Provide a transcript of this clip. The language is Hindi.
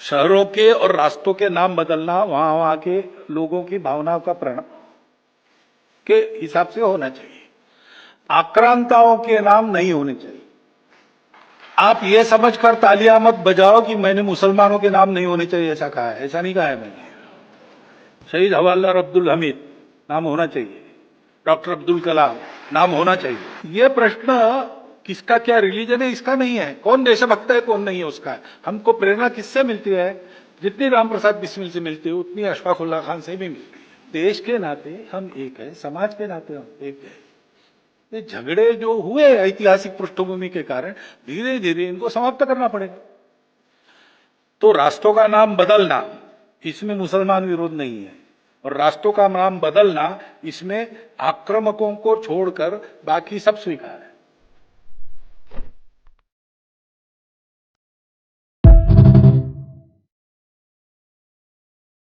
शहरों के और रास्तों के नाम बदलना वहां वहां के लोगों की भावनाओं का परिणाम के हिसाब से होना चाहिए। आक्रांताओं के नाम नहीं होने चाहिए। आप ये समझकर तालियां मत बजाओ कि मैंने मुसलमानों के नाम नहीं होने चाहिए ऐसा कहा है, ऐसा नहीं कहा है मैंने। शहीद हवलदार अब्दुल हमीद नाम होना चाहिए, डॉक्टर अब्दुल कलाम नाम होना चाहिए। ये प्रश्न किसका क्या रिलीजन है इसका नहीं है, कौन देशभक्त है कौन नहीं है उसका है। हमको प्रेरणा किससे मिलती है? जितनी राम प्रसाद बिस्मिल से मिलती है उतनी अशफाक उल्लाह खान से भी मिलती है। देश के नाते हम एक है, समाज के नाते हम एक है। ये झगड़े जो हुए ऐतिहासिक पृष्ठभूमि के कारण धीरे धीरे इनको समाप्त करना पड़ेगा। तो राष्ट्रों का नाम बदलना इसमें मुसलमान विरोध नहीं है, और राष्ट्रों का नाम बदलना इसमें आक्रामकों को छोड़कर बाकी सब स्वीकार है।